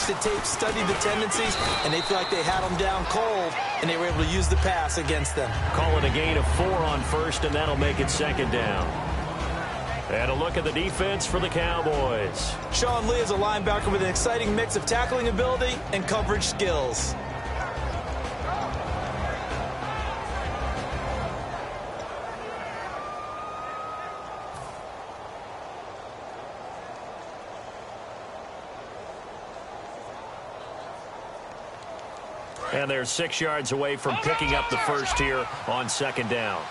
watched the tape, studied the tendencies, and they feel like they had them down cold, and they were able to use the pass against them. Call it a gain of 4 on first, and that'll make it second down. And a look at the defense for the Cowboys. Sean Lee is a linebacker with an exciting mix of tackling ability and coverage skills. And they're 6 yards away from picking up the first here on second down.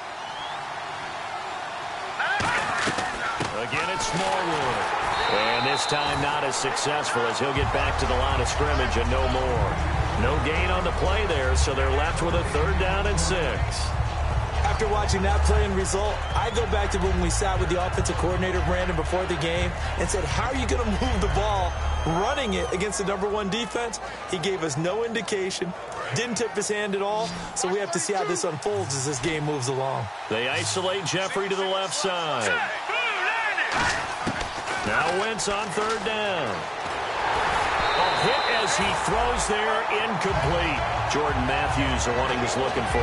Again, it's Smallwood. And this time not as successful as he'll get back to the line of scrimmage and no more. No gain on the play there, so they're left with a 3rd down and 6. After watching that play and result, I go back to when we sat with the offensive coordinator, Brandon, before the game and said, how are you going to move the ball running it against the #1 defense? He gave us no indication, didn't tip his hand at all, so we have to see how this unfolds as this game moves along. They isolate Jeffrey to the left side. Now Wentz on 3rd down. A hit as he throws there, incomplete. Jordan Matthews, the one he was looking for.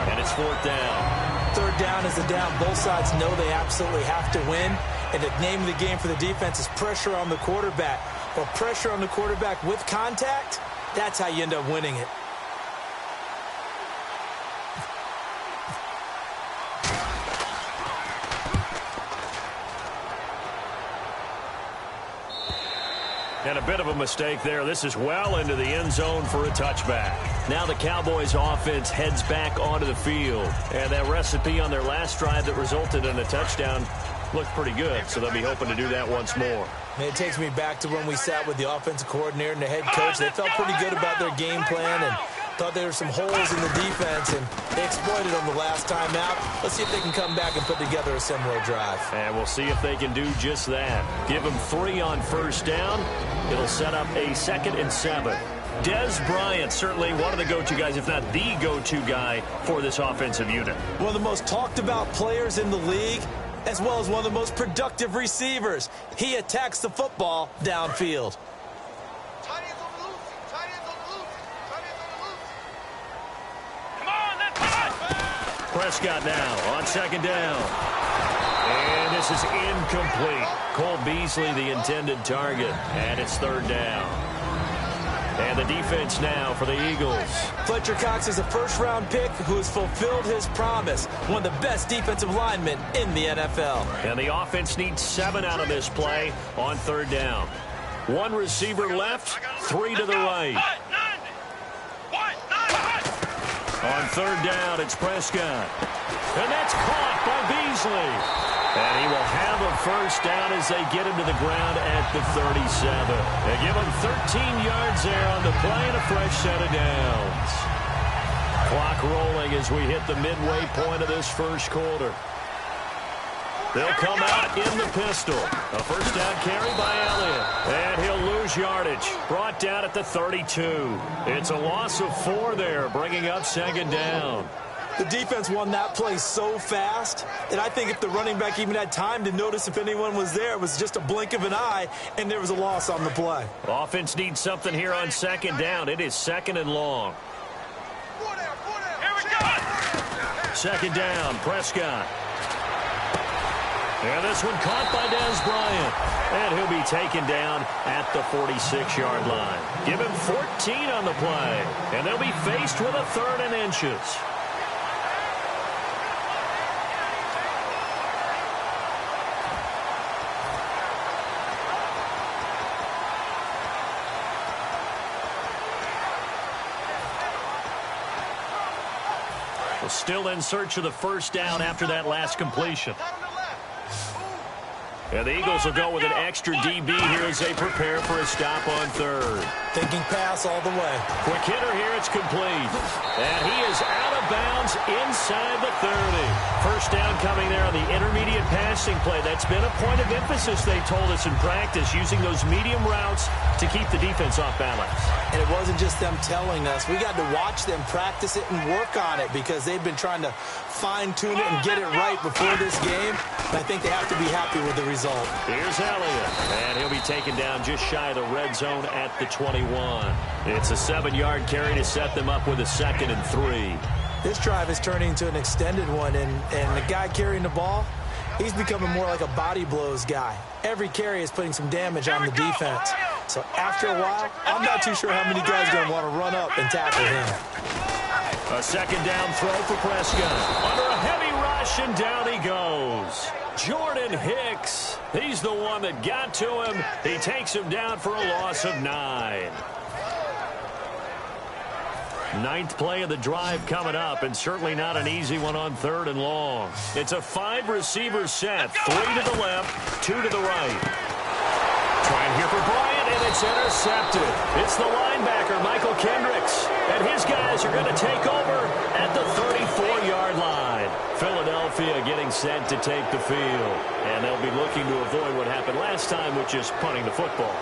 And it's 4th down. 3rd down is the down. Both sides know they absolutely have to win. And the name of the game for the defense is pressure on the quarterback. But pressure on the quarterback with contact, that's how you end up winning it. And a bit of a mistake there. This is well into the end zone for a touchback. Now the Cowboys offense heads back onto the field. And that recipe on their last drive that resulted in a touchdown looked pretty good. So they'll be hoping to do that once more. It takes me back to when we sat with the offensive coordinator and the head coach. They felt pretty good about their game plan and thought there were some holes in the defense, and they exploited them the last time out. Let's see if they can come back and put together a similar drive. And we'll see if they can do just that. Give them 3 on 1st down. It'll set up a 2nd and 7. Dez Bryant, certainly one of the go-to guys, if not the go-to guy for this offensive unit. One of the most talked about players in the league, as well as one of the most productive receivers. He attacks the football downfield. Prescott now on 2nd down. And this is incomplete. Cole Beasley, the intended target. And it's 3rd down. And the defense now for the Eagles. Fletcher Cox is a first-round pick who has fulfilled his promise. One of the best defensive linemen in the NFL. And the offense needs 7 out of this play on 3rd down. 1 receiver left, 3 to the right. On 3rd down, it's Prescott. And that's caught by Beasley. And he will have a 1st down as they get him to the ground at the 37. They give him 13 yards there on the play and a fresh set of downs. Clock rolling as we hit the midway point of this 1st quarter. They'll come out in the pistol. A 1st down carry by Elliott. And he'll lose yardage. Brought down at the 32. It's a loss of 4 there, bringing up 2nd down. The defense won that play so fast that I think if the running back even had time to notice if anyone was there, it was just a blink of an eye, and there was a loss on the play. Offense needs something here on 2nd down. It is 2nd and long. Here we go. 2nd down, Prescott. And this one caught by Dez Bryant. And he'll be taken down at the 46-yard line. Give him 14 on the play. And they'll be faced with a 3rd and inches. Still in search of the 1st down after that last completion. And the Eagles will go with an extra DB here as they prepare for a stop on 3rd. Thinking pass all the way. Quick hitter here, it's complete. And he is out of bounds inside the 30. 1st down coming there on the intermediate passing play. That's been a point of emphasis, they told us in practice, using those medium routes to keep the defense off balance. And it wasn't just them telling us. We got to watch them practice it and work on it because they've been trying to fine-tune it and get it right before this game. And I think they have to be happy with the result. result. Here's Elliott, and he'll be taken down just shy of the red zone at the 21. It's a 7-yard carry to set them up with a 2nd and 3. This drive is turning into an extended one, and the guy carrying the ball, he's becoming more like a body blows guy. Every carry is putting some damage on the defense. So after a while, I'm not too sure how many guys are going to want to run up and tackle him. A 2nd down throw for Prescott. Under a heavy rush, and down he goes. Jordan Hicks, he's the one that got to him. He takes him down for a loss of 9. 9th play of the drive coming up, and certainly not an easy one on 3rd and long. It's a 5-receiver set, 3 to the left, 2 to the right. Trying here for Bryant, and it's intercepted. It's the linebacker, Michael Kendricks, and his guys are going to take over at the 34-yard line. Philadelphia getting set to take the field, and they'll be looking to avoid what happened last time, which is punting the football.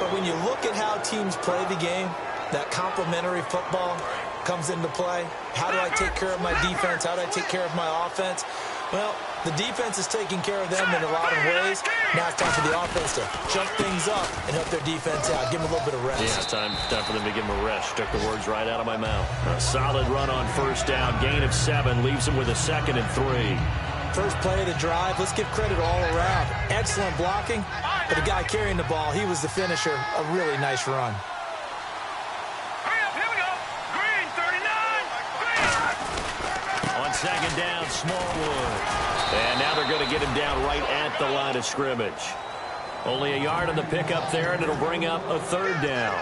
But when you look at how teams play the game, that complementary football comes into play. How do I take care of my defense? How do I take care of my offense? Well, the defense is taking care of them in a lot of ways. Now it's time for the offense to jump things up and help their defense out. Give them a little bit of rest. Yeah, it's time for them to give them a rest. Took the words right out of my mouth. A solid run on 1st down. Gain of 7. Leaves them with a 2nd and 3. First play of the drive. Let's give credit all around. Excellent blocking. But the guy carrying the ball, he was the finisher. A really nice run. On 2nd down, Smallwood. And now they're going to get him down right at the line of scrimmage. Only a yard on the pickup there, and it'll bring up a 3rd down.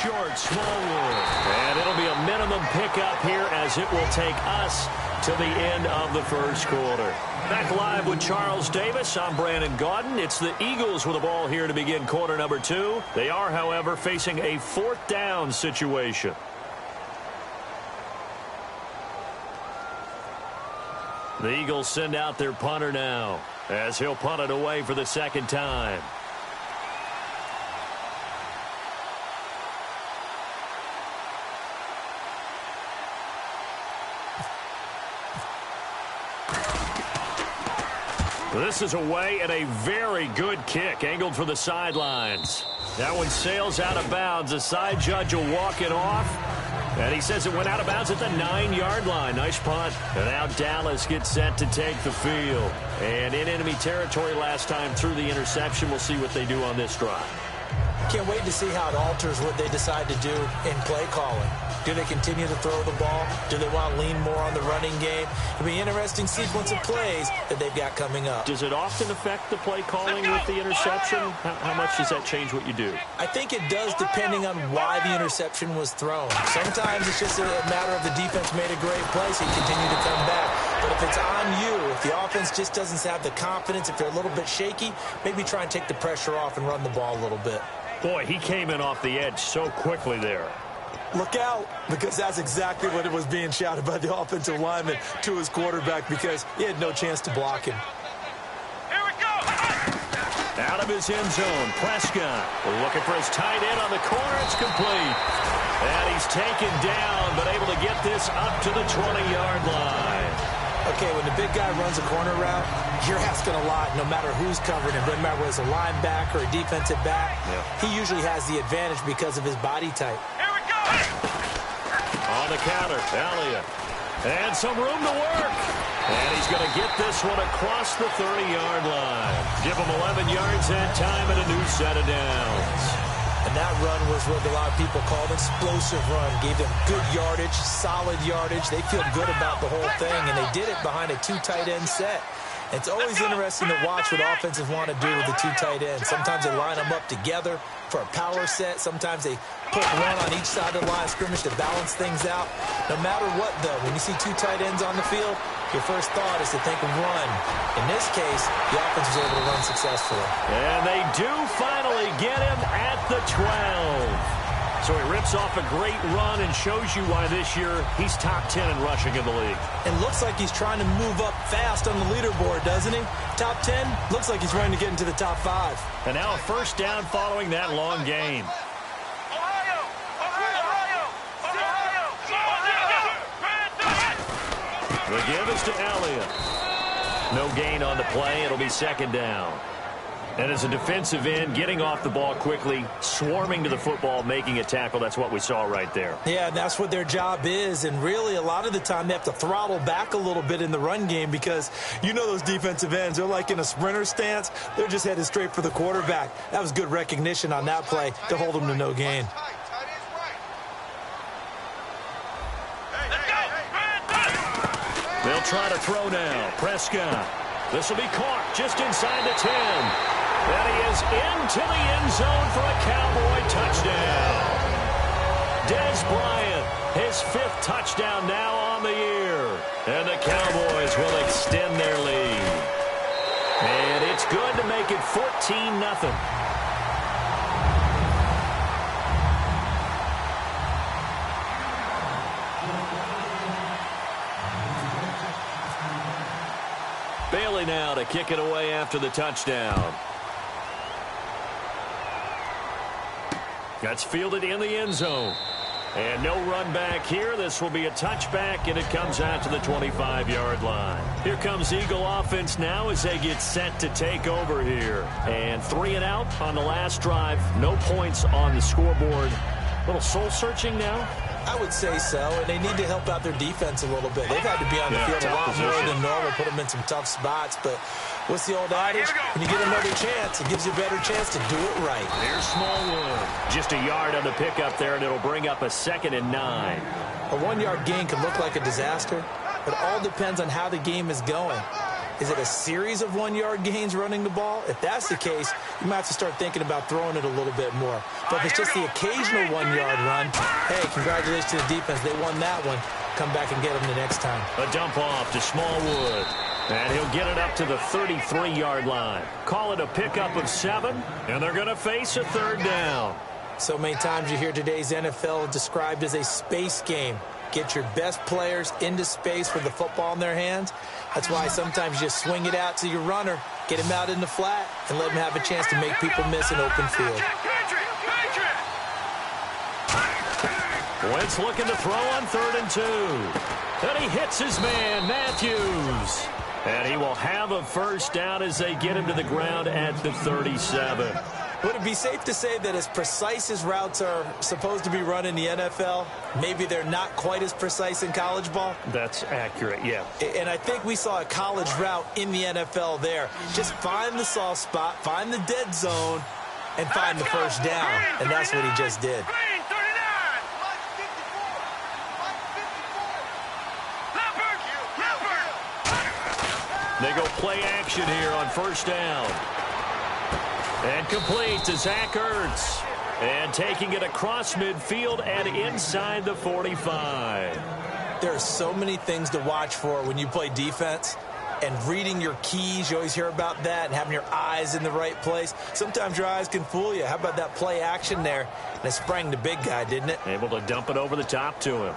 Short, Smallwood. And it'll be a minimum pickup here as it will take us to the end of the 1st quarter. Back live with Charles Davis. I'm Brandon Gaudin. It's the Eagles with the ball here to begin quarter number 2. They are, however, facing a 4th down situation. The Eagles send out their punter now as he'll punt it away for the 2nd time. This is away and a very good kick, angled for the sidelines. That one sails out of bounds. The side judge will walk it off. And he says it went out of bounds at the 9-yard line. Nice punt. And now Dallas gets set to take the field. And in enemy territory last time through the interception. We'll see what they do on this drive. Can't wait to see how it alters what they decide to do in play calling. Do they continue to throw the ball? Do they want to lean more on the running game? It'll be an interesting sequence of plays that they've got coming up. Does it often affect the play calling with the interception? How much does that change what you do? I think it does depending on why the interception was thrown. Sometimes it's just a matter of the defense made a great play, so you continue to come back. But if it's on you, if the offense just doesn't have the confidence, if they're a little bit shaky, maybe try and take the pressure off and run the ball a little bit. Boy, he came in off the edge so quickly there. Look out, because that's exactly what it was being shouted by the offensive lineman to his quarterback, because he had no chance to block him. Here we go! Out of his end zone, Prescott looking for his tight end on the corner. It's complete. And he's taken down, but able to get this up to the 20-yard line. Okay, when the big guy runs a corner route, you're asking a lot no matter who's covering him. Doesn't matter whether it's a linebacker or a defensive back. He usually has the advantage because of his body type. Here we go! On the counter, Elliott. And some room to work. And he's going to get this one across the 30-yard line. Give him 11 yards that time and a new set of downs. And that run was what a lot of people call an explosive run. Gave them good yardage, solid yardage. They feel good about the whole thing, and they did it behind a 2 tight end set. It's always interesting to watch what offenses want to do with the 2 tight ends. Sometimes they line them up together for a power set. Sometimes they put one on each side of the line of scrimmage to balance things out. No matter what, though, when you see 2 tight ends on the field, your first thought is to think of run. In this case, the offense was able to run successfully. And they do finally get him at the 12. So he rips off a great run and shows you why this year he's top 10 in rushing in the league. And looks like he's trying to move up fast on the leaderboard, doesn't he? Top 10, looks like he's trying to get into the top 5. And now a first down following that long gain. The give is to Elliott. No gain on the play. It'll be second down. And as a defensive end, getting off the ball quickly, swarming to the football, making a tackle, that's what we saw right there. Yeah, and that's what their job is. And really, a lot of the time, they have to throttle back a little bit in the run game because you know those defensive ends, they're like in a sprinter stance. They're just headed straight for the quarterback. That was good recognition on that play to hold them to no gain. They'll try to throw now. Prescott. This will be caught just inside the 10. And he is into the end zone for a Cowboy touchdown. Dez Bryant, his 5th touchdown now on the year. And the Cowboys will extend their lead. And it's good to make it 14-0. Bailey now to kick it away after the touchdown. That's fielded in the end zone. And no run back here. This will be a touchback, and it comes out to the 25-yard line. Here comes Eagle offense now as they get set to take over here. And 3 and out on the last drive. No points on the scoreboard. A little soul-searching now. I would say so, and they need to help out their defense a little bit. They've had to be on the field a lot more than normal, put them in some tough spots. But what's the old adage? When you get another chance, it gives you a better chance to do it right. Here's Smallwood. Just a yard on the pickup there, and it'll bring up a 2nd and 9. A 1-yard gain can look like a disaster, but it all depends on how the game is going. Is it a series of 1-yard gains running the ball? If that's the case, you might have to start thinking about throwing it a little bit more. But if it's just the occasional 1-yard run, hey, congratulations to the defense. They won that one. Come back and get them the next time. A dump off to Smallwood. And he'll get it up to the 33-yard line. Call it a pickup of 7, and they're going to face a 3rd down. So many times you hear today's NFL described as a space game. Get your best players into space with the football in their hands. That's why sometimes you just swing it out to your runner, get him out in the flat, and let him have a chance to make people miss an open field. Wentz looking to throw on 3rd and 2. And he hits his man, Matthews. And he will have a first down as they get him to the ground at the 37. Would it be safe to say that as precise as routes are supposed to be run in the NFL, maybe they're not quite as precise in college ball? That's accurate, yeah. And I think we saw a college route in the NFL there. Just find the soft spot, find the dead zone, and find the first down. And that's what he just did. They go play action here on first down. And complete to Zach Ertz. And taking it across midfield and inside the 45. There are so many things to watch for when you play defense. And reading your keys, you always hear about that, and having your eyes in the right place. Sometimes your eyes can fool you. How about that play action there? And it sprang the big guy, didn't it? Able to dump it over the top to him.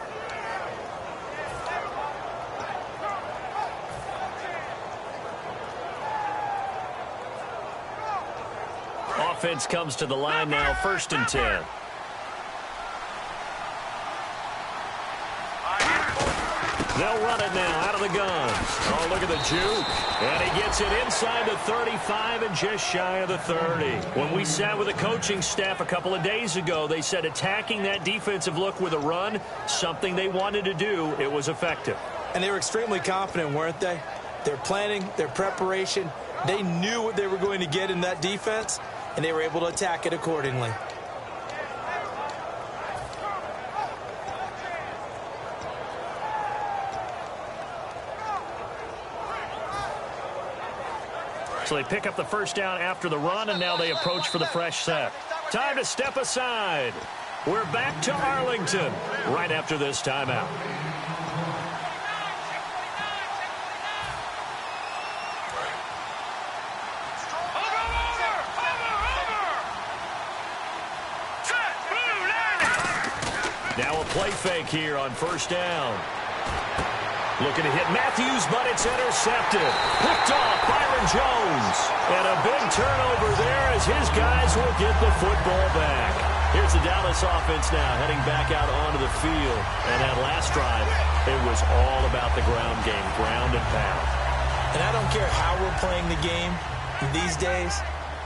Offense comes to the line now, 1st and 10. They'll run it now out of the gun. Oh, look at the juke. And he gets it inside the 35 and just shy of the 30. When we sat with the coaching staff a couple of days ago, they said attacking that defensive look with a run, something they wanted to do, it was effective. And they were extremely confident, weren't they? Their planning, their preparation, they knew what they were going to get in that defense, and they were able to attack it accordingly. So they pick up the first down after the run, and now they approach for the fresh set. Time to step aside. We're back to Arlington right after this timeout. play fake here on first down. Looking to hit Matthews, but it's intercepted. Picked off Byron Jones. And a big turnover there as his guys will get the football back. Here's the Dallas offense now heading back out onto the field. And that last drive, it was all about the ground game, ground and pound. And I don't care how we're playing the game these days,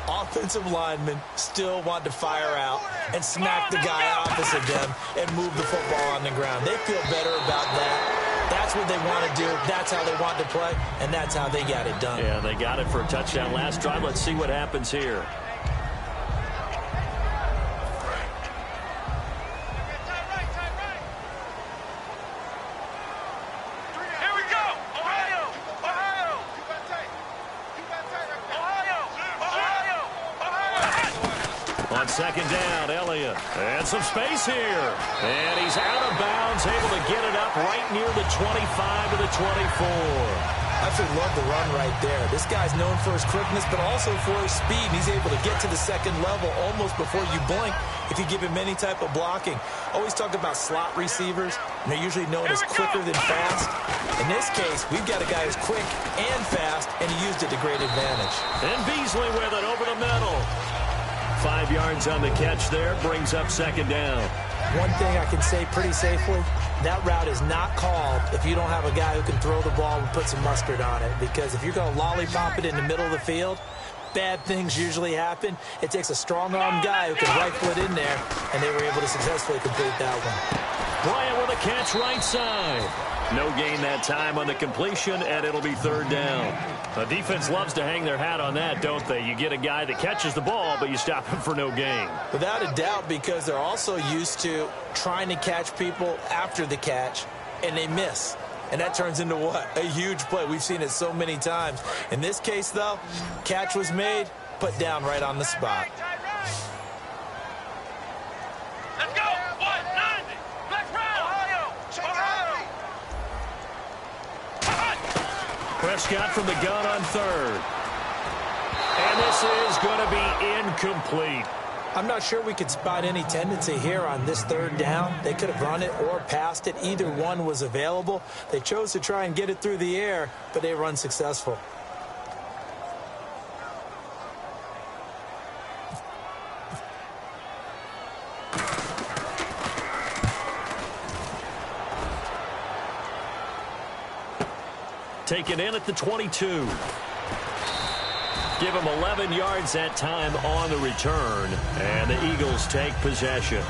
offensive linemen still want to fire out and smack the guy opposite them and move the football on the ground. They feel better about that. That's what they want to do. That's how they want to play, and that's how they got it done. Yeah, they got it for a touchdown last drive. Let's see what happens here. On second down, Elliott. And some space here. And he's out of bounds, able to get it up right near the 25 to the 24. I absolutely love the run right there. This guy's known for his quickness, but also for his speed. He's able to get to the second level almost before you blink if you give him any type of blocking. Always talk about slot receivers, and they're usually known as quicker than fast. In this case, we've got a guy who's quick and fast, and he used it to great advantage. And Beasley with it over the middle. 5 yards on the catch there, brings up second down. One thing I can say pretty safely, that route is not called if you don't have a guy who can throw the ball and put some mustard on it. Because if you're going to lollipop it in the middle of the field, bad things usually happen. It takes a strong-arm guy who can rifle it in there, and they were able to successfully complete that one. Bryant with a catch right side. No gain that time on the completion, and it'll be third down. The defense loves to hang their hat on that, don't they? You get a guy that catches the ball, but you stop him for no gain. Without a doubt, because they're also used to trying to catch people after the catch, and they miss. And that turns into what? A huge play. We've seen it so many times. In this case, though, catch was made, put down right on the spot. Let's go! 190! Black Brown! Ohio! Prescott from the gun on third. And this is going to be incomplete. I'm not sure we could spot any tendency here on this third down. They could have run it or passed it. Either one was available. They chose to try and get it through the air, but they were unsuccessful. Taken in at the 22. Give him 11 yards that time on the return. And the Eagles take possession.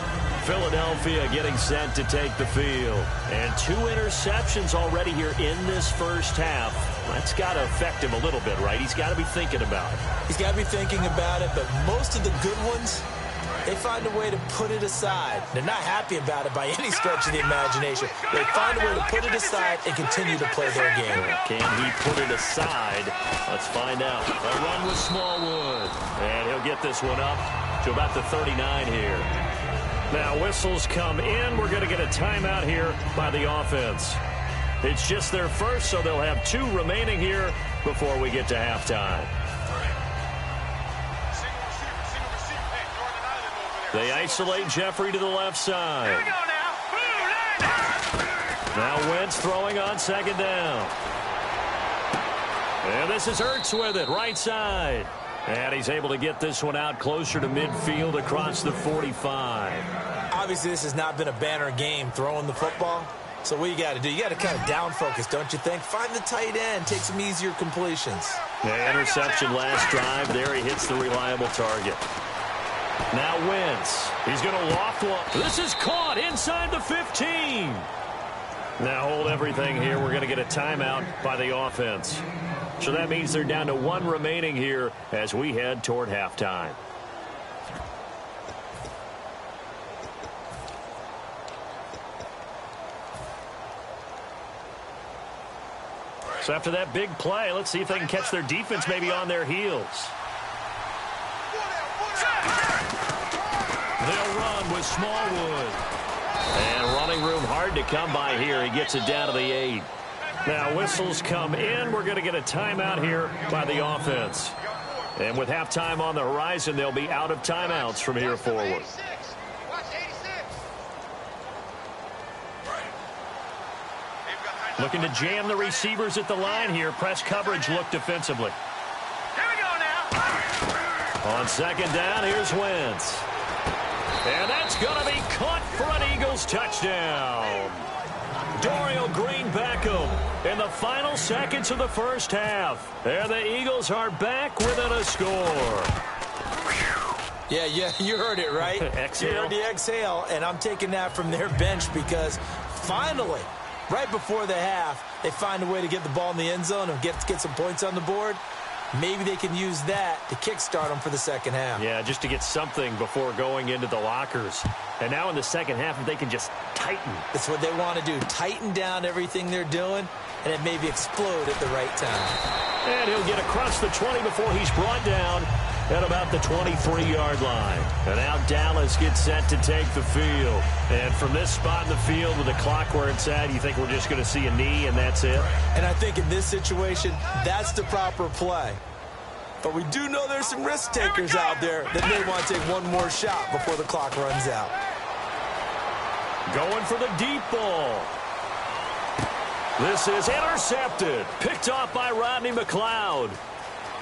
Philadelphia getting set to take the field. And 2 interceptions already here in this first half. That's got to affect him a little bit, right? He's got to be thinking about it. He's got to be thinking about it, but most of the good ones, they find a way to put it aside. They're not happy about it by any stretch of the imagination. They find a way to put it aside and continue to play their game. Can he put it aside? Let's find out. A run with Smallwood. And he'll get this one up to about the 39 here. Now whistles come in. We're going to get a timeout here by the offense. It's just their first, so they'll have 2 remaining here before we get to halftime. They isolate Jeffrey to the left side. Here we go now. Now Wentz throwing on second down. And this is Ertz with it, right side. And he's able to get this one out closer to midfield across the 45. Obviously, this has not been a banner game throwing the football. So what you got to do, you got to kind of down focus, don't you think? Find the tight end, take some easier completions. The interception last drive. There he hits the reliable target. Now Wentz. He's going to loft one. This is caught inside the 15. Now hold everything here. We're going to get a timeout by the offense. So that means they're down to 1 remaining here as we head toward halftime. So after that big play, let's see if they can catch their defense maybe on their heels. They'll run with Smallwood. And running room hard to come by here. He gets it down to the 8. Now whistles come in. We're going to get a timeout here by the offense. And with halftime on the horizon, they'll be out of timeouts from here forward. Looking to jam the receivers at the line here. Press coverage look defensively. Here we go now. On second down, here's Wentz. And that's going to be caught for an Eagles touchdown. Dorial Green-Beckham in the final seconds of the first half. And the Eagles are back within a score. Yeah, you heard it, right? Exhale. You heard the exhale, and I'm taking that from their bench because finally, right before the half, they find a way to get the ball in the end zone and get some points on the board. Maybe they can use that to kickstart them for the second half. Yeah, just to get something before going into the lockers. And now in the second half, if they can just tighten. That's what they want to do. Tighten down everything they're doing, and it maybe explode at the right time. And he'll get across the 20 before he's brought down at about the 23-yard line. And now Dallas gets set to take the field. And from this spot in the field with the clock where it's at, you think we're just going to see a knee and that's it? And I think in this situation, that's the proper play. But we do know there's some risk takers out there that may want to take one more shot before the clock runs out. Going for the deep ball. This is intercepted. Picked off by Rodney McLeod.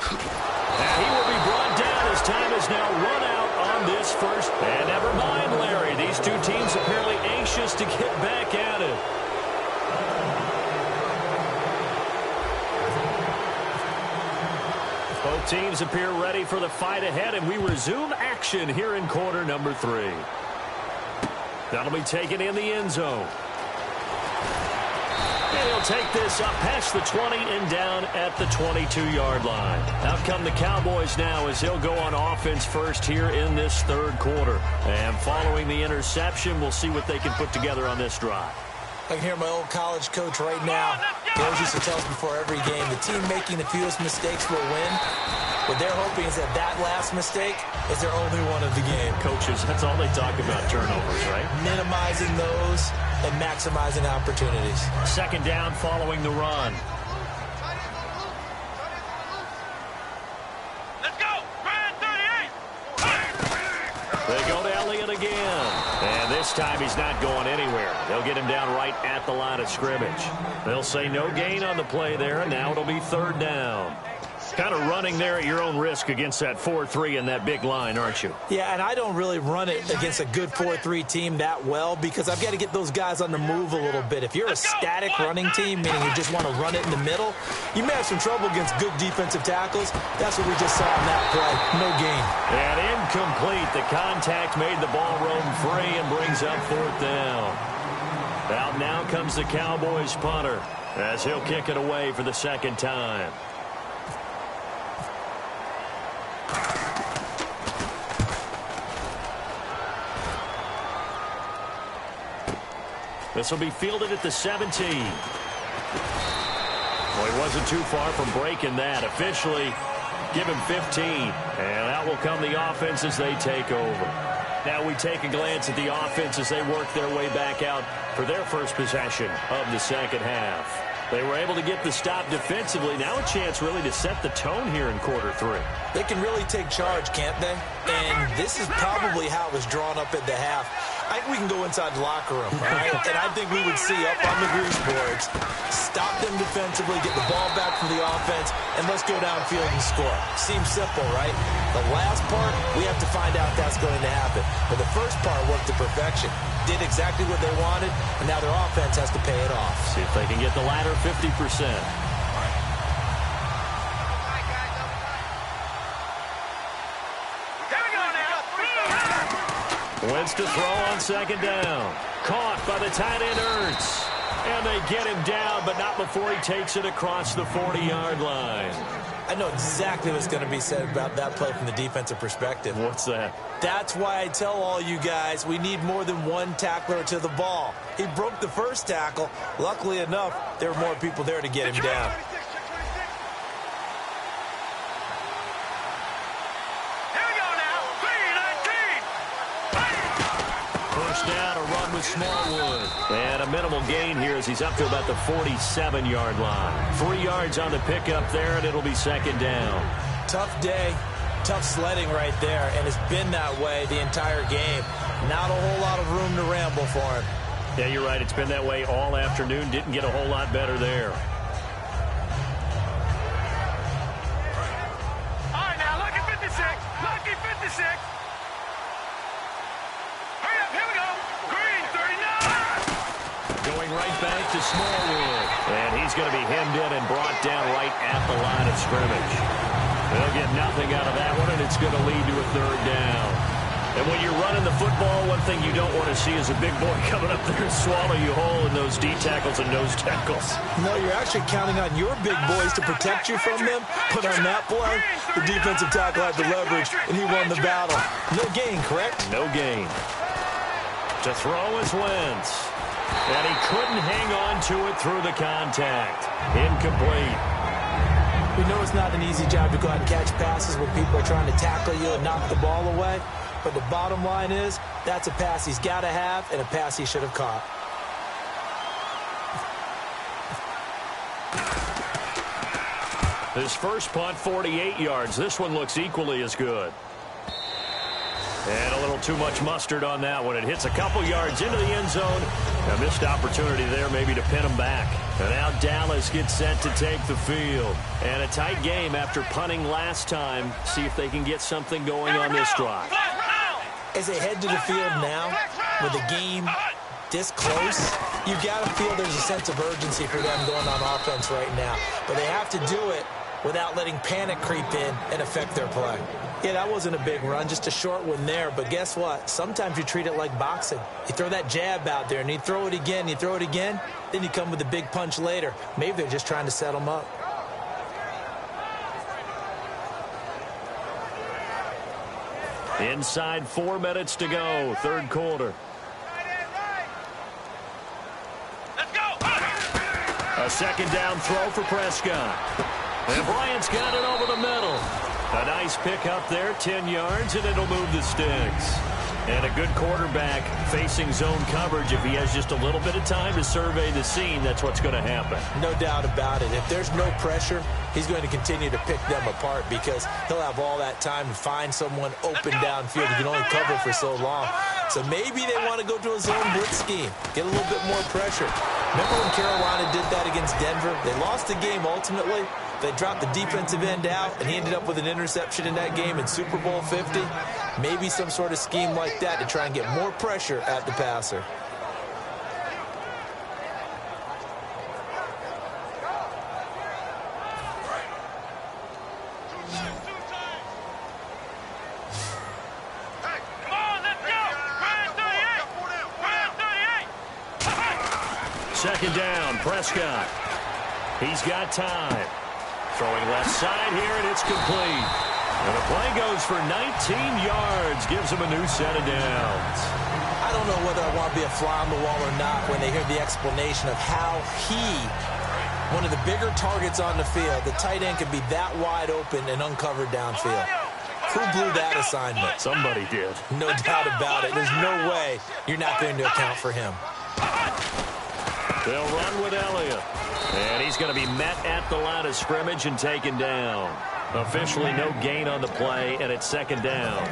And he will be brought down as time has now run out on this first. And never mind, Larry. These two teams apparently anxious to get back at it. Both teams appear ready for the fight ahead, and we resume action here in quarter number 3. That'll be taken in the end zone. And he'll take this up past the 20 and down at the 22-yard line. Out come the Cowboys now as he'll go on offense first here in this third quarter. And following the interception, we'll see what they can put together on this drive. I can hear my old college coach right now. He always used to tell us before every game, the team making the fewest mistakes will win. What they're hoping is that that last mistake is their only one of the game. Coaches, that's all they talk about, turnovers, right? Minimizing those and maximizing opportunities. Second down following the run. Let's go. Grand 38. They go to Elliott again. And this time he's not going anywhere. They'll get him down right at the line of scrimmage. They'll say no gain on the play there, and now it'll be third down. Kind of running there at your own risk against that 4-3 and that big line, aren't you? Yeah, and I don't really run it against a good 4-3 team that well because I've got to get those guys on the move a little bit. If you're a static running team, meaning you just want to run it in the middle, you may have some trouble against good defensive tackles. That's what we just saw in that play. No gain. And incomplete. The contact made the ball roam free and brings up fourth down. Out now comes the Cowboys punter as he'll kick it away for the second time. This will be fielded at the 17. Well, he wasn't too far from breaking that. Officially, give him 15. And out will come the offense as they take over. Now we take a glance at the offense as they work their way back out for their first possession of the second half. They were able to get the stop defensively. Now a chance really to set the tone here in quarter 3. They can really take charge, can't they? And this is probably how it was drawn up at the half. I think we can go inside the locker room, all right? And I think we would see up on the grease boards, stop them defensively, get the ball back from the offense, and let's go downfield and score. Seems simple, right? The last part, we have to find out that's going to happen. But the first part worked to perfection. Did exactly what they wanted, and now their offense has to pay it off. See if they can get the latter 50%. Wentz to throw on second down. Caught by the tight end Ertz. And they get him down, but not before he takes it across the 40-yard line. I know exactly what's going to be said about that play from the defensive perspective. What's that? That's why I tell all you guys we need more than one tackler to the ball. He broke the first tackle. Luckily enough, there were more people there to get him down. First down, a run with Smallwood. And a minimal gain here as he's up to about the 47-yard line. 3 yards on the pickup there, and it'll be second down. Tough day, tough sledding right there, and it's been that way the entire game. Not a whole lot of room to ramble for him. Yeah, you're right. It's been that way all afternoon. Didn't get a whole lot better there. All right, now, lucky 56. Lucky 56. Hurry up, here we go. Green, 39. Going right back to Smallwood. And he's going to be hemmed in and brought down right at the line of scrimmage. They'll get nothing out of that one, and it's going to lead to a third down. And when you're running the football, one thing you don't want to see is a big boy coming up there and swallow you whole in those D tackles and nose tackles. No, you're actually counting on your big boys to protect you from them. But on that play, the defensive tackle had the leverage, and he won the battle. No gain, correct? No gain. To throw is Wentz. And he couldn't hang on to it through the contact. Incomplete. We know it's not an easy job to go out and catch passes when people are trying to tackle you and knock the ball away. But the bottom line is, that's a pass he's got to have and a pass he should have caught. His first punt, 48 yards. This one looks equally as good. And a little too much mustard on that one. It hits a couple yards into the end zone. A missed opportunity there maybe to pin him back. And now Dallas gets set to take the field. And a tight game after punting last time. See if they can get something going on this drive. As they head to the field now, with the game this close, you've got to feel there's a sense of urgency for them going on offense right now. But they have to do it without letting panic creep in and affect their play. Yeah, that wasn't a big run, just a short one there. But guess what? Sometimes you treat it like boxing. You throw that jab out there, and you throw it again, you throw it again, then you come with a big punch later. Maybe they're just trying to set them up. Inside 4 minutes to go, third quarter. Let's go. A second down throw for Prescott. And Bryant's got it over the middle. A nice pick up there, 10 yards, and it'll move the sticks. And a good quarterback facing zone coverage. If he has just a little bit of time to survey the scene, that's what's going to happen. No doubt about it. If there's no pressure, he's going to continue to pick them apart because he'll have all that time to find someone open downfield. He can only cover for so long. So maybe they want to go to a zone blitz scheme, get a little bit more pressure. Remember when Carolina did that against Denver? They lost the game ultimately. They dropped the defensive end out, and he ended up with an interception in that game in Super Bowl 50. Maybe some sort of scheme like that to try and get more pressure at the passer. Second down, Prescott. He's got time. Throwing left side here, and it's complete. And the play goes for 19 yards, gives him a new set of downs. I don't know whether I want to be a fly on the wall or not when they hear the explanation of how he, one of the bigger targets on the field, the tight end could be that wide open and uncovered downfield. Who blew that assignment? Somebody did. No doubt about it. There's no way you're not going to account for him. They'll run with Elliott. And he's going to be met at the line of scrimmage and taken down. Officially no gain on the play, and it's second down.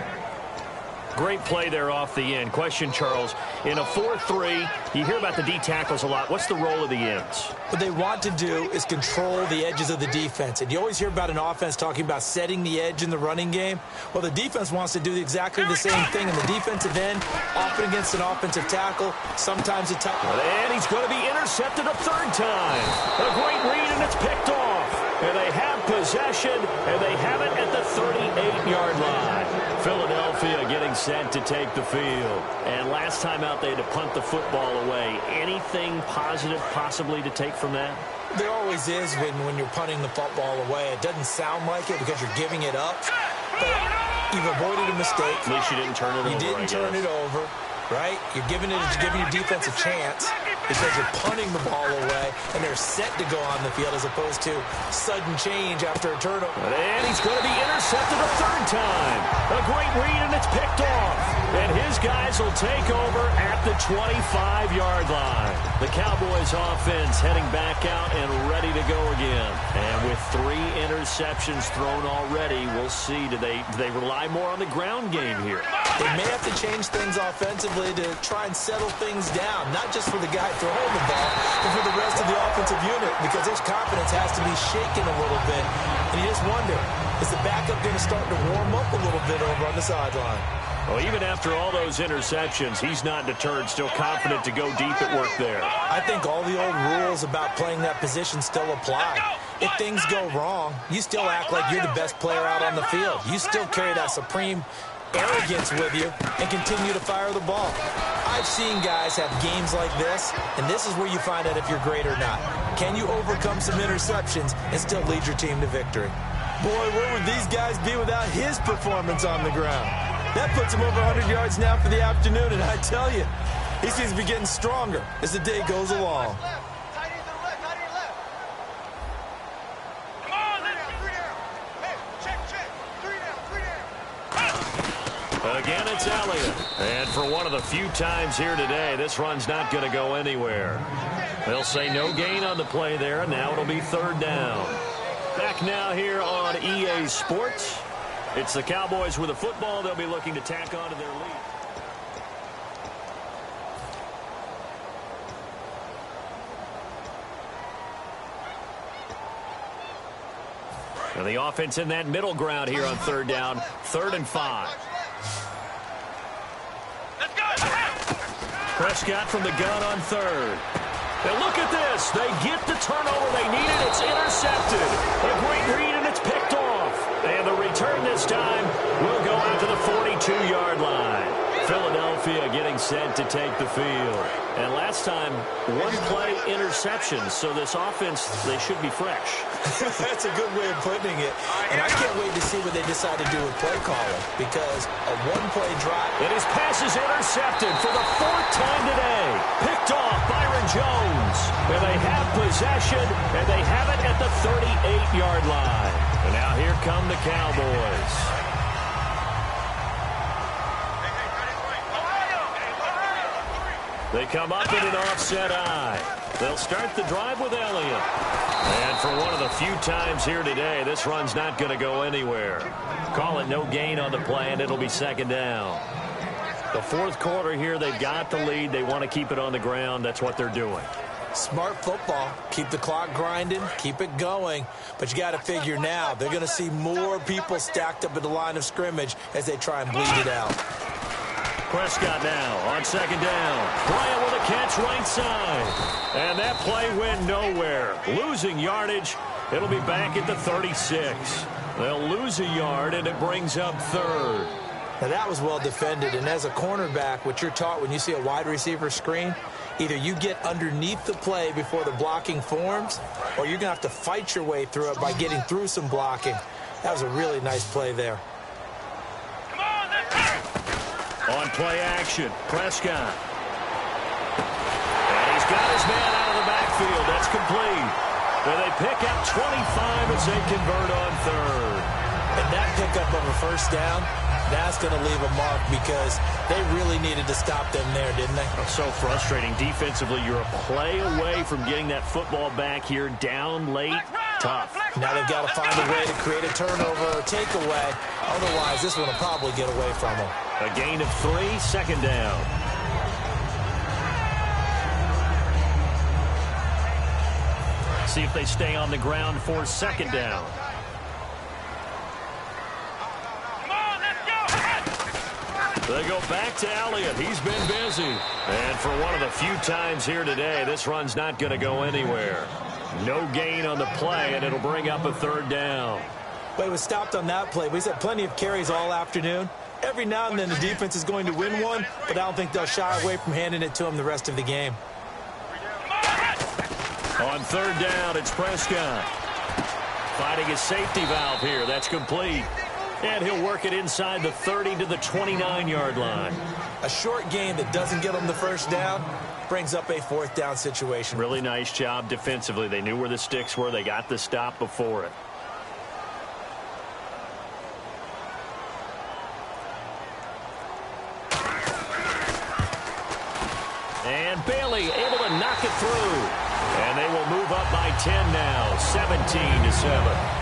Great play there off the end. Question, Charles, in a 4-3, you hear about the D tackles a lot. What's the role of the ends? What they want to do is control the edges of the defense. And you always hear about an offense talking about setting the edge in the running game. Well, the defense wants to do exactly the same thing. In the defensive end, often against an offensive tackle, sometimes a touchdown. And he's going to be intercepted a third time. A great read, and it's picked off. And they have possession, and they have it at the 38-yard line. Philadelphia getting set to take the field. And last time out, they had to punt the football away. Anything positive possibly to take from that? There always is when you're punting the football away. It doesn't sound like it because you're giving it up. But you've avoided a mistake. At least you didn't turn it over. You didn't turn it over, right? You're giving your defense a chance because you're punting the ball away, and they're set to go on the field as opposed to sudden change after a turnover. And he's going to be intercepted a third time. A great read, and it's picked off. And his guys will take over at the 25-yard line. The Cowboys offense heading back out and ready to go again. And with 3 interceptions thrown already, we'll see. Do they rely more on the ground game here? They may have to change things offensively to try and settle things down, not just for the guy throwing the ball, but for the rest of the offensive unit, because his confidence has to be shaken a little bit. And you just wonder, is the backup going to start to warm up a little bit over on the sideline? Well, even after all those interceptions, he's not deterred, still confident to go deep at work there. I think all the old rules about playing that position still apply. If things go wrong, you still act like you're the best player out on the field. You still carry that supreme arrogance with you and continue to fire the ball. I've seen guys have games like this, and this is where you find out if you're great or not. Can you overcome some interceptions and still lead your team to victory? Boy, where would these guys be without his performance on the ground? That puts him over 100 yards now for the afternoon, and I tell you, he seems to be getting stronger as the day goes along. Again, it's Elliott. And for one of the few times here today, this run's not going to go anywhere. They'll say no gain on the play there, and now it'll be third down. Back now here on EA Sports. It's the Cowboys with a football. They'll be looking to tack on to their lead. And the offense in that middle ground here on third down, 3rd and 5. Prescott from the gun on 3rd. Now look at this. They get the turnover they needed. It's intercepted. A great read, and it's picked off. And the return this time will go out to the 42-yard line. Philadelphia getting set to take the field. And last time, one-play interception. So this offense, they should be fresh. That's a good way of putting it. And I can't wait to see what they decide to do with play calling, because a one-play drive. And his pass is intercepted for the 4th time today. Picked off Byron Jones. And they have possession, and they have it at the 38-yard line. And now here come the Cowboys. They come up in an offset eye. They'll start the drive with Elliott. And for one of the few times here today, this run's not going to go anywhere. Call it no gain on the play, and it'll be 2nd down. The 4th quarter here, they've got the lead. They want to keep it on the ground. That's what they're doing. Smart football. Keep the clock grinding. Keep it going. But you got to figure now, they're going to see more people stacked up at the line of scrimmage as they try and bleed it out. Prescott now on 2nd down. Bryant with a catch right side. And that play went nowhere. Losing yardage. It'll be back at the 36. They'll lose a yard, and it brings up 3rd. Now, that was well defended. And as a cornerback, what you're taught when you see a wide receiver screen, either you get underneath the play before the blocking forms, or you're going to have to fight your way through it by getting through some blocking. That was a really nice play there. On play action, Prescott. And he's got his man out of the backfield. That's complete. And they pick up 25 as they convert on 3rd. And that pickup of a 1st down, that's going to leave a mark, because they really needed to stop them there, didn't they? So frustrating. Defensively, you're a play away from getting that football back here down late. Tough. Now they've got to find a way to create a turnover or takeaway. Otherwise, this one will probably get away from them. A gain of 3, 2nd down. See if they stay on the ground for 2nd down. They go back to Elliott. He's been busy. And for one of the few times here today, this run's not going to go anywhere. No gain on the play, and it'll bring up a 3rd down. But it was stopped on that play. We've had plenty of carries all afternoon. Every now and then the defense is going to win one, but I don't think they'll shy away from handing it to them the rest of the game. On 3rd down, it's Prescott. Finding his safety valve here. That's complete. And he'll work it inside the 30 to the 29-yard line. A short game that doesn't get them the 1st down brings up a 4th down situation. Really nice job defensively. They knew where the sticks were. They got the stop before it. And Bailey able to knock it through. And they will move up by 10 now, 17-7.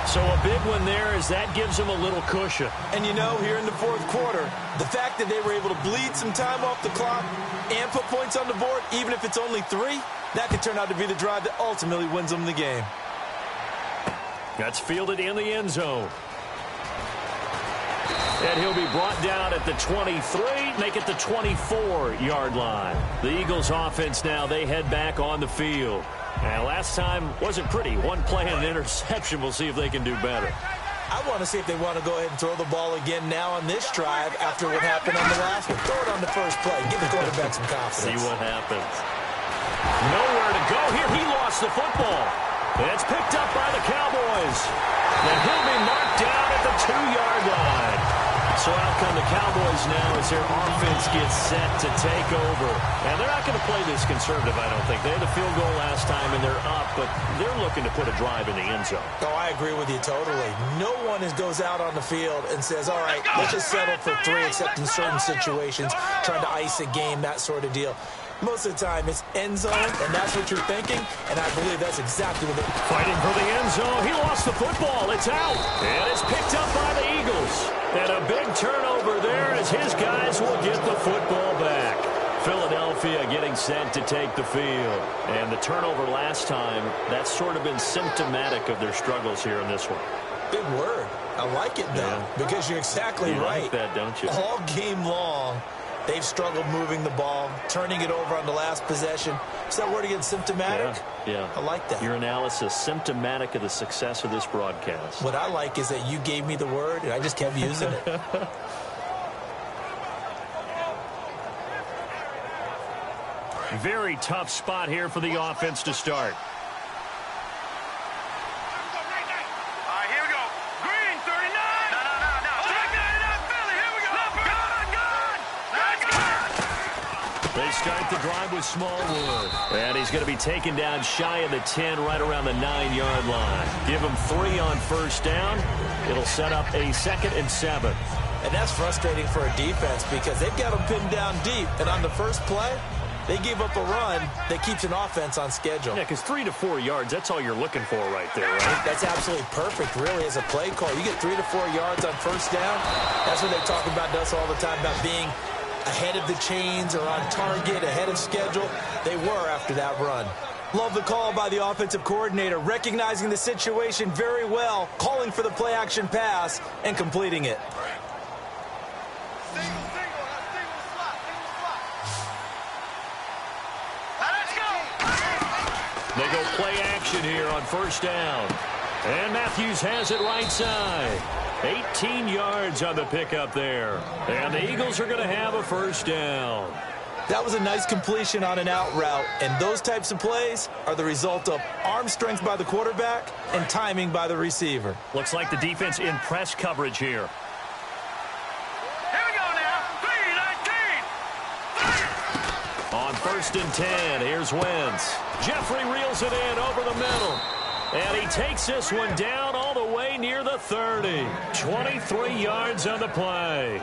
So a big one there as that gives them a little cushion. And you know, here in the fourth quarter, the fact that they were able to bleed some time off the clock and put points on the board, even if it's only 3, that could turn out to be the drive that ultimately wins them the game. That's fielded in the end zone. And he'll be brought down at the 23, make it the 24-yard line. The Eagles offense now, they head back on the field. And last time wasn't pretty. One play and an interception. We'll see if they can do better. I want to see if they want to go ahead and throw the ball again now on this drive after what happened on the last one. Throw it on the first play. Give the quarterback some confidence. See what happens. Nowhere to go here. He lost the football. It's picked up by the Cowboys. And he'll be marked down at the 2-yard line. So out come the Cowboys now as their offense gets set to take over. And they're not going to play this conservative, I don't think. They had the field goal last time, and they're up, but they're looking to put a drive in the end zone. Oh, I agree with you totally. No one goes out on the field and says, all right, let's just settle for 3, except in certain situations, trying to ice a game, that sort of deal. Most of the time, it's end zone, and that's what you're thinking, and I believe that's exactly what they're fighting for the end zone. He lost the football. It's out, and it's picked up by the Eagles. And a big turnover there as his guys will get the football back. Philadelphia getting set to take the field. And the turnover last time, that's sort of been symptomatic of their struggles here in this one. Big word. I like it, though, because you're exactly right. You like that, don't you? All game long, they've struggled moving the ball, turning it over on the last possession. Is that word again, symptomatic? Yeah. I like that. Your analysis, symptomatic of the success of this broadcast. What I like is that you gave me the word, and I just kept using it. Very tough spot here for the offense to start. They start the drive with Smallwood. And he's going to be taken down shy of the 10, right around the 9-yard line. Give him 3 on first down. It'll set up a 2nd and 7. And that's frustrating for a defense because they've got them pinned down deep. And on the first play, they gave up a run that keeps an offense on schedule. Yeah, because 3 to 4 yards, that's all you're looking for right there, right? That's absolutely perfect, really, as a play call. You get 3 to 4 yards on first down. That's what they talk about us all the time, about being ahead of the chains or on target, ahead of schedule. They were after that run. Love the call by the offensive coordinator, recognizing the situation very well, calling for the play-action pass and completing it. They go play action here on first down. And Matthews has it right side. 18 yards on the pickup there. And the Eagles are going to have a first down. That was a nice completion on an out route, and those types of plays are the result of arm strength by the quarterback and timing by the receiver. Looks like the defense in press coverage here. Here we go now. 3-19. On 1st and 10, here's Wentz. Jeffrey reels it in over the middle. And he takes this one down all the way near the 30. 23 yards on the play.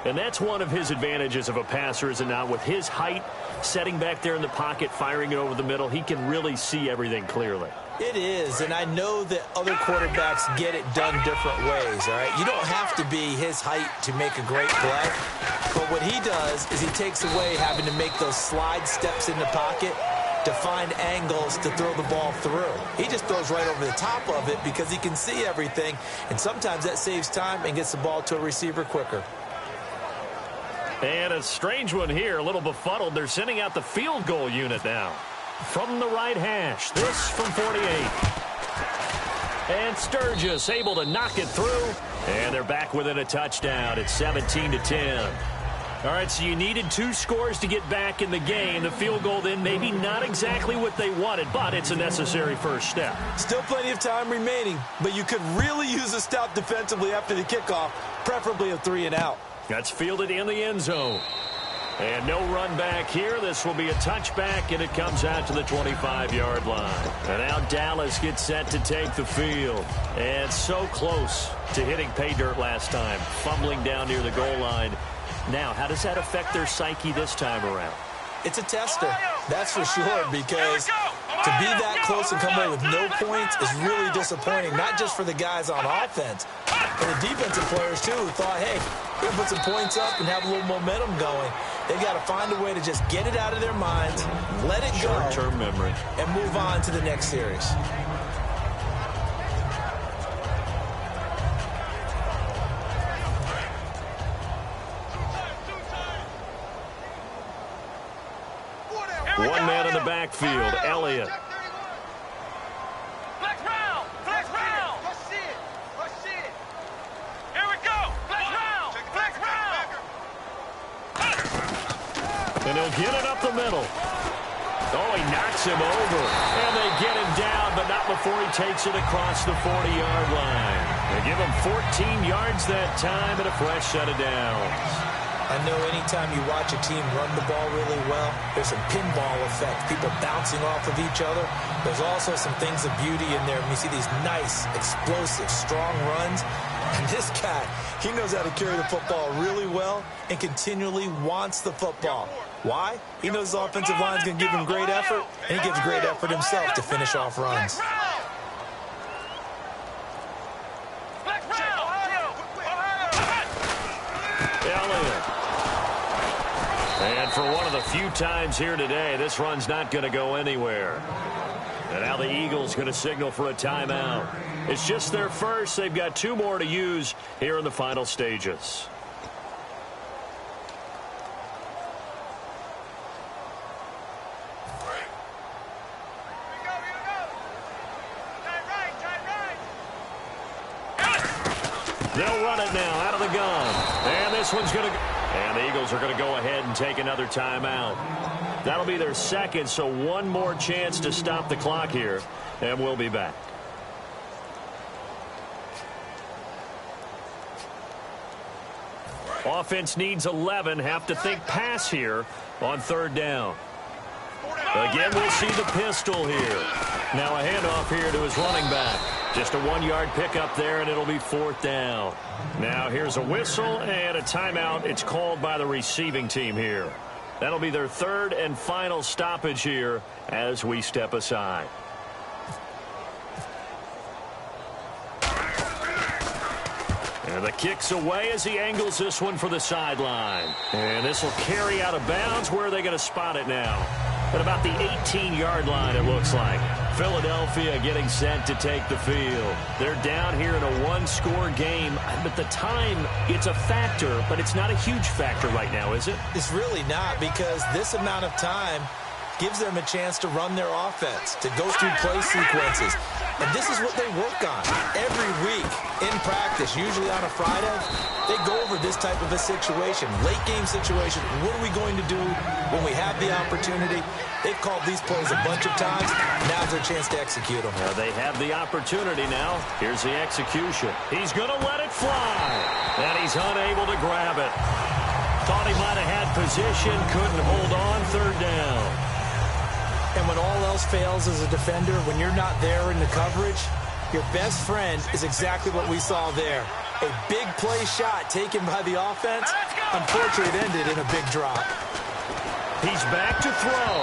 And that's one of his advantages of a passer, is it not? With his height, setting back there in the pocket, firing it over the middle, he can really see everything clearly. It is, and I know that other quarterbacks get it done different ways, all right? You don't have to be his height to make a great play. But what he does is he takes away having to make those slide steps in the pocket to find angles to throw the ball through. He just throws right over the top of it because he can see everything, and sometimes that saves time and gets the ball to a receiver quicker. And a strange one here, a little befuddled. They're sending out the field goal unit now. From the right hash, this from 48. And Sturgis able to knock it through. And they're back within a touchdown. It's 17-10. All right, so you needed 2 scores to get back in the game. The field goal then maybe not exactly what they wanted, but it's a necessary first step. Still plenty of time remaining, but you could really use a stop defensively after the kickoff, preferably a 3 and out. That's fielded in the end zone. And no run back here. This will be a touchback, and it comes out to the 25-yard line. And now Dallas gets set to take the field. And so close to hitting pay dirt last time, fumbling down near the goal line. Now, how does that affect their psyche this time around? It's a tester, that's for sure, because to To be that close and come away with no points is really disappointing, not just for the guys on offense, but the defensive players, too, who thought, hey, we're going to put some points up and have a little momentum going. They've got to find a way to just get it out of their minds, let it go, short-term memory, and move on to the next series. One man in the backfield, Elliott. Flex round! Flex round! Here we go! Flex round! Flex round! And he'll get it up the middle. Oh, he knocks him over. And they get him down, but not before he takes it across the 40-yard line. They give him 14 yards that time and a fresh set of downs. I know anytime you watch a team run the ball really well, there's some pinball effect, people bouncing off of each other. There's also some things of beauty in there. When you see these nice, explosive, strong runs. And this guy, he knows how to carry the football really well and continually wants the football. Why? He knows his offensive line's going to give him great effort, and he gives great effort himself to finish off runs. And for one of the few times here today, this run's not going to go anywhere. And now the Eagles going to signal for a timeout. It's just their first. They've got 2 more to use here in the final stages. They'll run it now out of the gun. And this one's going to... And the Eagles are going to go ahead and take another timeout. That'll be their second, so one more chance to stop the clock here. And we'll be back. Offense needs 11. Have to think pass here on 3rd down. Again, we'll see the pistol here. Now a handoff here to his running back. Just a 1-yard pickup there, and it'll be 4th down. Now here's a whistle and a timeout. It's called by the receiving team here. That'll be their 3rd and final stoppage here as we step aside. And the kick's away as he angles this one for the sideline. And this will carry out of bounds. Where are they going to spot it now? At about the 18-yard line, it looks like. Philadelphia getting set to take the field. They're down here in a 1-score game. But the time, it's a factor, but it's not a huge factor right now, is it? It's really not, because this amount of time gives them a chance to run their offense, to go through play sequences. And this is what they work on every week in practice, usually on a Friday. They go over this type of a situation, late game situation. What are we going to do when we have the opportunity? They've called these plays a bunch of times. Now's their chance to execute them. Now they have the opportunity now. Here's the execution. He's going to let it fly. And he's unable to grab it. Thought he might have had position, couldn't hold on. 3rd down. And when all else fails as a defender, when you're not there in the coverage, your best friend is exactly what we saw there. A big play shot taken by the offense. Unfortunately, it ended in a big drop. He's back to throw,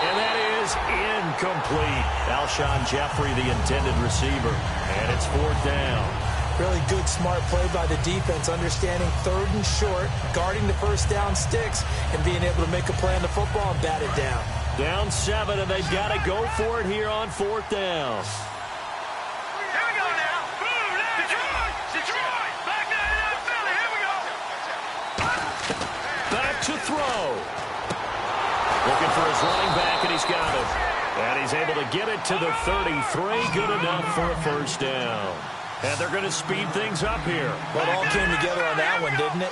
and that is incomplete. Alshon Jeffrey, the intended receiver, and it's 4th down. Really good, smart play by the defense, understanding 3rd and short, guarding the first down sticks, and being able to make a play on the football and bat it down. Down 7, and they've got to go for it here on 4th down. Here we go now. Boom, Detroit! Detroit! Back down Philly. Here we go. Back to throw. Looking for his running back, and he's got it. And he's able to get it to the 33. Good enough for a 1st down. And they're going to speed things up here. Well, it all came together on that one, didn't it?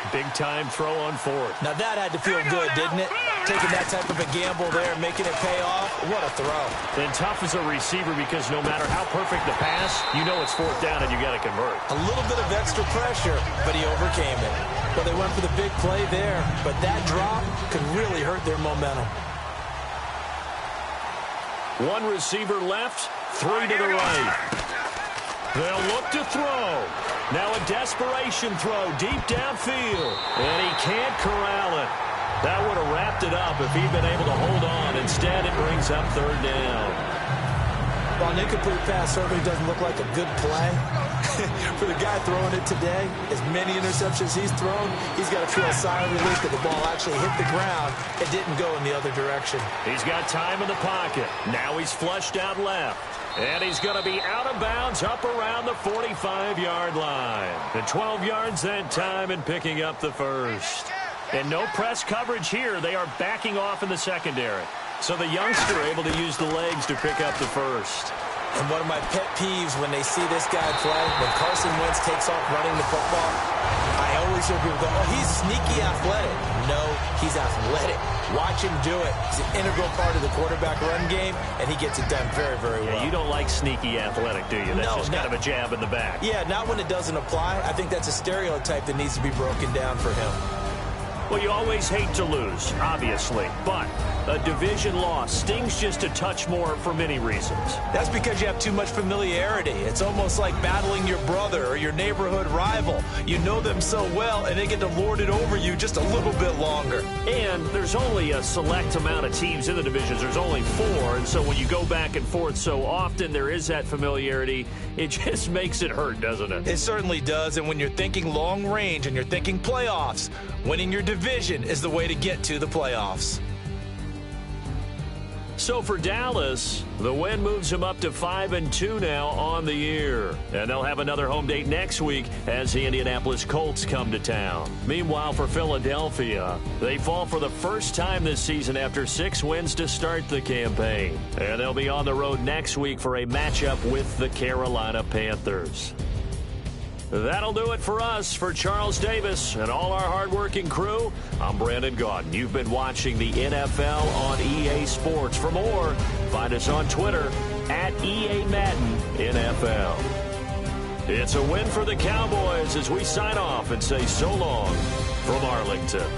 Big-time throw on 4th. Now that had to feel good, didn't it? Taking that type of a gamble there, making it pay off. What a throw. And tough as a receiver, because no matter how perfect the pass, you know it's 4th down and you got to convert. A little bit of extra pressure, but he overcame it. Well, they went for the big play there, but that drop could really hurt their momentum. 1 receiver left, 3 to the right. They'll look to throw. Now a desperation throw deep downfield. And he can't corral it. That would have wrapped it up if he'd been able to hold on. Instead, it brings up third down. While an incomplete pass certainly doesn't look like a good play, for the guy throwing it today, as many interceptions he's thrown, he's got to feel a sigh of relief that the ball actually hit the ground and didn't go in the other direction. He's got time in the pocket. Now he's flushed out left. And he's going to be out of bounds up around the 45-yard line. And 12 yards that time and picking up the first. And no press coverage here. They are backing off in the secondary. So the youngster able to use the legs to pick up the first. And one of my pet peeves when they see this guy play, when Carson Wentz takes off running the football, I always hear people go, oh, he's sneaky athletic. No, he's athletic. Watch him do it. He's an integral part of the quarterback run game, and he gets it done very, very well. You don't like sneaky athletic, do you? That's just kind of a jab in the back. Yeah, not when it doesn't apply. I think that's a stereotype that needs to be broken down for him. Well, you always hate to lose, obviously, but a division loss stings just a touch more for many reasons. That's because you have too much familiarity. It's almost like battling your brother or your neighborhood rival. You know them so well, and they get to lord it over you just a little bit longer. And there's only a select amount of teams in the divisions. There's only 4, and so when you go back and forth so often, there is that familiarity. It just makes it hurt, doesn't it? It certainly does, and when you're thinking long range and you're thinking playoffs, winning your division is the way to get to the playoffs. So for Dallas, the win moves them up to 5-2 now on the year. And they'll have another home date next week as the Indianapolis Colts come to town. Meanwhile, for Philadelphia, they fall for the first time this season after 6 wins to start the campaign. And they'll be on the road next week for a matchup with the Carolina Panthers. That'll do it for us. For Charles Davis and all our hardworking crew, I'm Brandon Gaudin. You've been watching the NFL on EA Sports. For more, find us on Twitter at EA Madden NFL. It's a win for the Cowboys as we sign off and say so long from Arlington.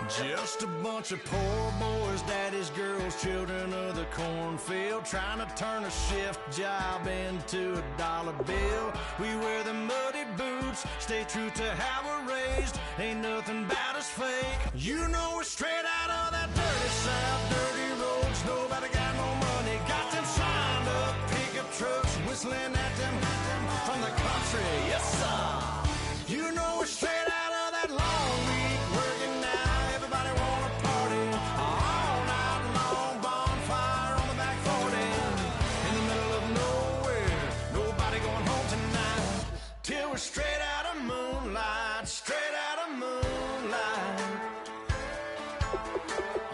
Just a bunch of poor boys, daddy's girls, children of the cornfield, trying to turn a shift job into a dollar bill. We wear the muddy boots, stay true to how we're raised. Ain't nothing about us fake. You know we're straight out of that dirty south, dirty roads. Nobody got no money, got them signed up pickup trucks, whistling at them from the country. Yes, sir. You know we're straight out of that long week, working now. Everybody wanna party all night long, bonfire on the back 40, in the middle of nowhere. Nobody going home tonight till we're straight out of moonlight, straight out of moonlight.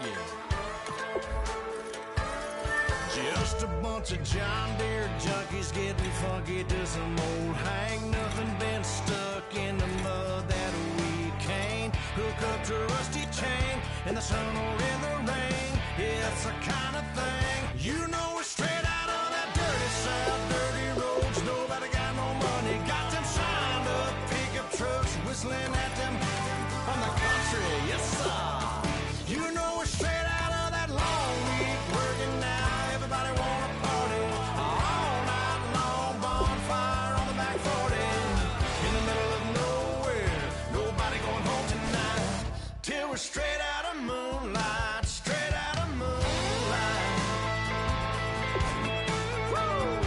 Yeah. Just a bunch of John Deere junkies getting funky to some old hang. Nothing been stuck in the mud that we can't hook up to a rusty chain in the sun or in the rain. Yeah, it's the kind of thing. You know we're straight out of that dirty south, dirty roads. Nobody got no money, got them signed up pickup trucks, whistling at them from the country. Yes, sir. You know we're straight out of that long week, working now. Everybody wanna party all night long, bonfire on the back 40, in the middle of nowhere. Nobody going home tonight till we're straight out of moonlight, straight out of moonlight. Woo!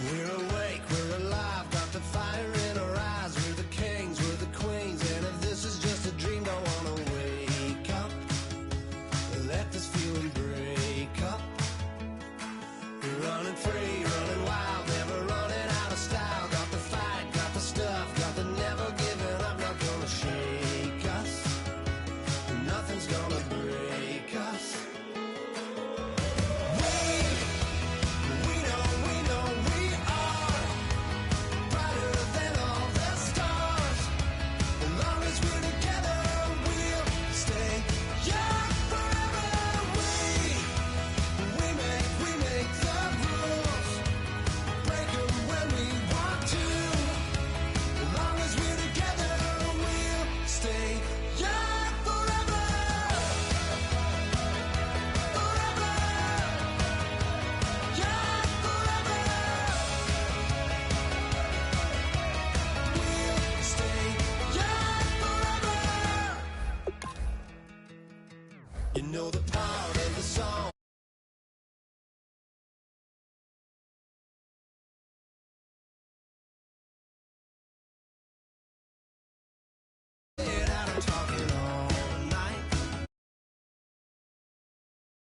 We're